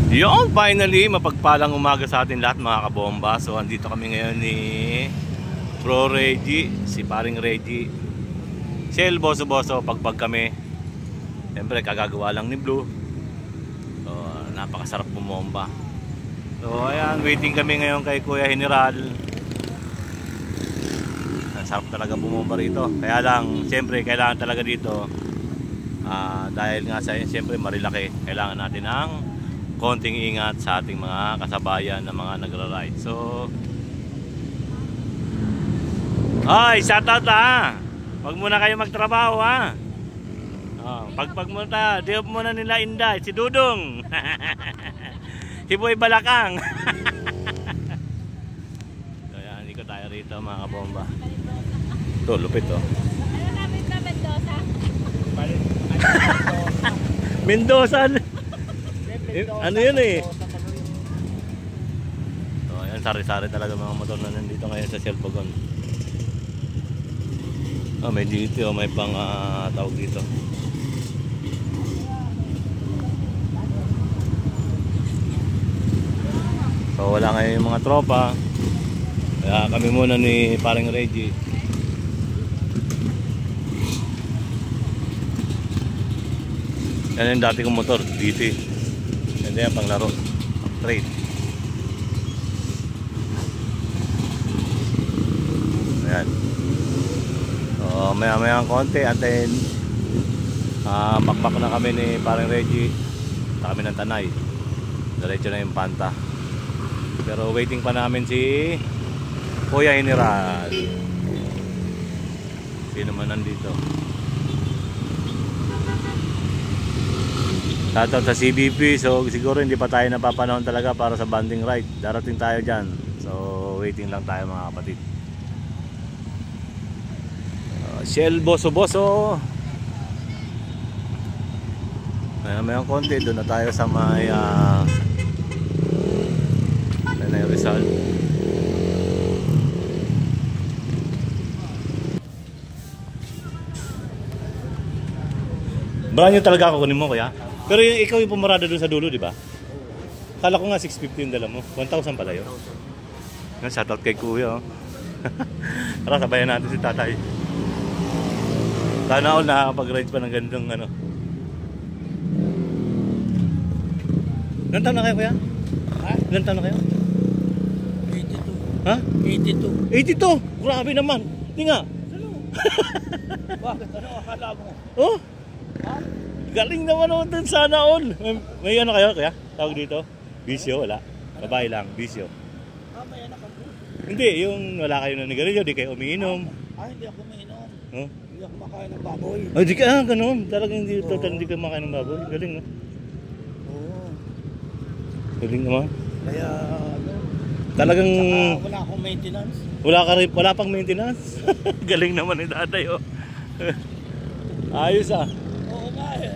Yun, finally, mapagpalang umaga sa atin lahat mga kabomba. So, andito kami ngayon ni Pro Reggie, si paring Reggie. Shell, boso-boso, pagpag kami. Siyempre, kagagawa lang ni Blue. So, napakasarap bumomba. So, ayan, waiting kami ngayon kay Kuya General. Sarap talaga bumomba rito. Kaya lang, siyempre, kailangan talaga dito. Dahil nga sa siyempre, marilaki. Kailangan natin ng konting ingat sa ating mga kasabayan na mga nagra-ride. So, ay, shoutout ha. Wag muna kayo magtrabaho ha. Pagpag muna, diop muna nila Inday, si Dudong. Si Boy Balakang. So, yan, ikot tayo rito mga kabomba. Ito, lupit to. Ano namin sa Mendoza? Mendoza. Ano yun eh? So, ayan, sari-sari talaga mga motor na nandito ngayon sa Silpogon. May GT o may pang tawag dito. So wala ngayon yung mga tropa. Kaya kami muna ni paring Reggie. Yan yung dati kong motor, GT. Yan yung pang laro, trade. Ayan. So maya-maya ang konti, antayin. Bakbak na kami ni paring Reggie. Sa kami ng Tanay. Diretso na yung Panta. Pero waiting pa namin si Kuya General. Sino man nandito. Shoutout sa CBP. So siguro hindi pa tayo napapanahon talaga para sa banding ride. Darating tayo dyan. So waiting lang tayo mga kapatid. Shell boso-boso. May konti. Doon na tayo sa may Rizal. Brand new talaga ako kunin mo kuya. Pero yung, ikaw yung pumarada doon sa dulo, di ba? Kala ko nga 650 yung dala mo. 1,000 pala yun. Shoutout kay kuya. Oh. Tara, sabayan natin si tatay. Sana all nakakapag-ride pa ng gandong ano. Ilan taon na kayo kuya? Ha? Ilan taon na kayo? 82. Ha? 82. 82? Grabe naman. Hindi nga. Ano? Bakit? Ano akala mo? Oh? Ha? Galing naman ako dun, sana all. May ano kayo kaya? Tawag dito? Bisyo, wala. Babae lang, bisyo. May anak ako. Hindi, yung wala kayo na nigarilyo, di kayo umiinom. Hindi ako umiinom. Huh? Hindi ako makain ng baboy. Ay, di ka, ganun. Talagang hindi, total hindi ka makain ng baboy. Galing, no? Oo. Galing naman. Kaya, Talagang wala akong maintenance. wala pang maintenance. Galing naman ni tatay, oh. Ayos ah. Oo nga eh.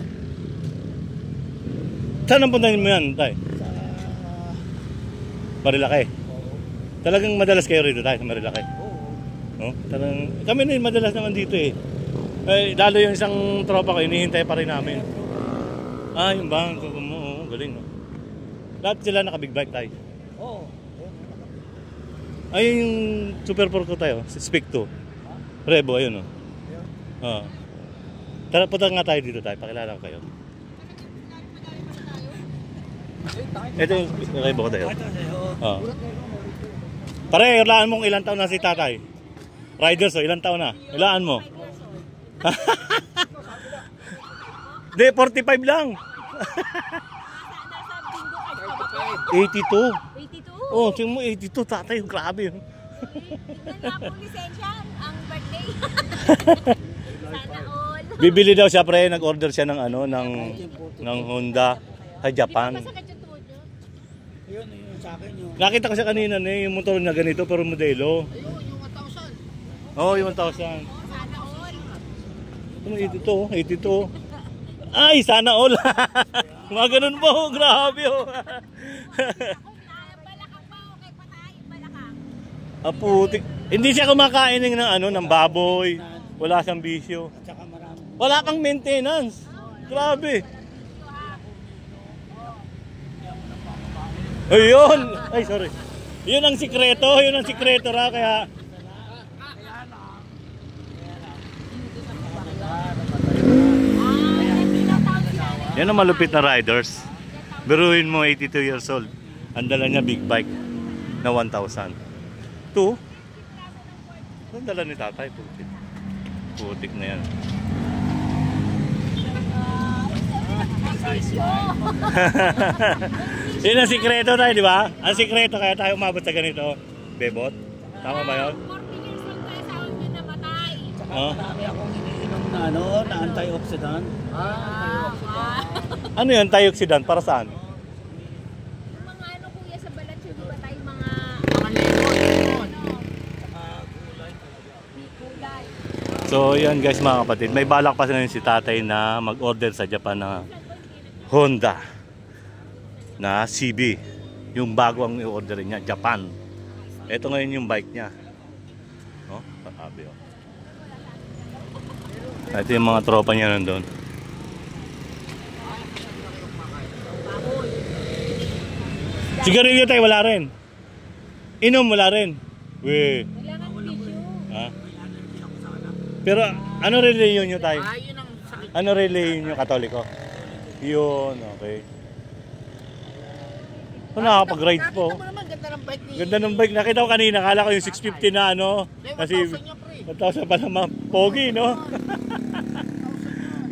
Saan ang puntahin mo yan, tay? Sa... Marilaki. Oo. Talagang madalas kayo rito, tay, sa Marilaki. Oo. Oh, talagang kami din madalas naman dito eh. Lalo yung isang tropa ko, hinihintay pa rin namin. Yung bang, mo, galing, no? Lahat sila naka-big bike, tay. Oo. Ayun yung Super 4 ko tayo, Speak 2. Revo, ayun, no? Oo. Tara, punta nga tayo dito, tayo. Pakilala ko kayo. Ito yung Revo ko tayo. Oo. Pare, ilaan mong ilang taon na si tatay? Riders, ilang taon na? Ilaan mo? Hindi, 45 lang. 82. 82? Oh, tingnan mo 82, tatay, grabe. Tignan nga po lisensya, ang birthday. Sana all. Bibili daw siya, pre, nag-order siya ng ano, ng Honda sa Japan. Masakit yung tuhod nyo? Yun sa akin yun. Nakita ko siya kanina na yung motor na ganito pero modelo. Ayun, yung 1,000. Oh, yung 1,000. Sana all. 82. Ay, sana all. Mga ganun po, grabe oh. Balakang pa, okay pa tayo, balakang. Putik. Hindi siya kumakain ng ano, ng baboy. Wala siyang bisyo. At saka marami. Wala kang maintenance. Grabe. Ayun! Ay, sorry. Yun ang sikreto raw kaya. Yan ang malupit na riders. Biruin mo 82 years old. Ang dala niya big bike na 1,000. 2? Ang dala ni tatay, putik. Putik na yan. Yun ang sikreto tayo, di ba? Ang sikreto kaya tayo umabot sa ganito. Bebot? Tama ba yun? 40 years old tayo sa akin na namatay. Oh. Marami akong iniinom na na antioxidant. Ano yun, antioxidant? Para saan? Yung mga ano kuya sa balat yun, di ba tayo mga lemon. kulay. So yan guys mga kapatid, may balak pa si tatay na mag-order sa Japan na Honda na CB. Yung bago ang i-order niya, Japan. Ito ngayon yung bike niya. Oh, patabi oh. Ito yung mga tropa niya nandun. Sigarilyo tayo wala rin. Inom wala rin. We. Wala nga tissue. Ha? Pero ano religion nyo tayo? Yun ang sakit. Ano religion nyo? Katoliko? Yun, okay. Nakakapag-ride po. Nakita mo naman, ganda ng bike ni... Ganda ng bike. Nakita ko kanina. Kala ko yung 650 na ano. Kasi 1,000 niya, pre. 1,000 pa naman. Pogi, no?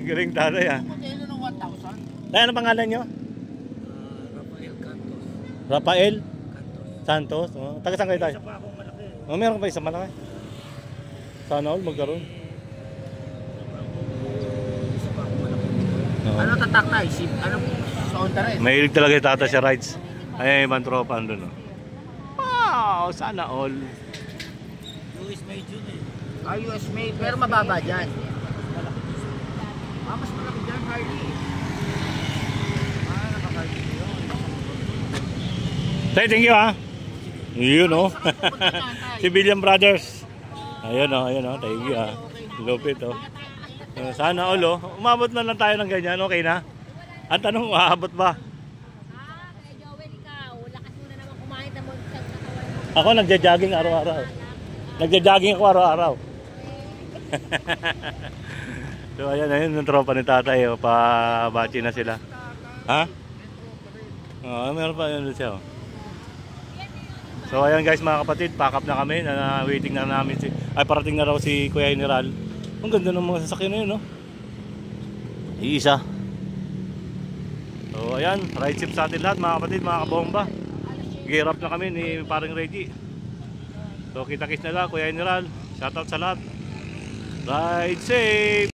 Galing tatay ah. Modelo ng 1,000. Tayo, ano pangalan nyo? Rafael Cantos. Rafael Santos. Oh. Taga saan kayo tayo? Isa pa akong malaki. Oh, meron pa isang malaki. Sana all magkaroon. Isa pa akong malaki. Oo. Ano tatak na? Anong sa Honda rin? Mahilig talaga yung tata siya rides. Ay, ibang tropa andun. Oh. Wow, sana all. US made yun eh. US made, pero mababa dyan. Mas malaki dyan, Harley. Naka-Harley yun. Tay, thank you ha. Yun oh. Si William Brothers. Ayun oh, thank you ha. Lupit oh. Sana all oh. Umabot na lang tayo ng ganyan, okay na? Ang tanong, aabot ba? Kaya Joel, ikaw, lakas mo na naman kumain na mo sa katawan mo. Ako nagja-jogging araw-araw. Nagja-jogging ako araw-araw. So ayun yung tropa ni tatay oh. Pa-bachi na sila. Ha? Oh, meron pa yun siya oh. So ayan guys mga kapatid, pack up na kami. Waiting na namin ay parating na raw si Kuya General. Ang ganda ng mga sasakyan na yun no. Iisa. So ayan, ride safe sa atin lahat mga kapatid, mga kabomba. Gear up na kami ni paring Reggie. So kita-kits na lang Kuya General. Shoutout sa lahat. Ride safe!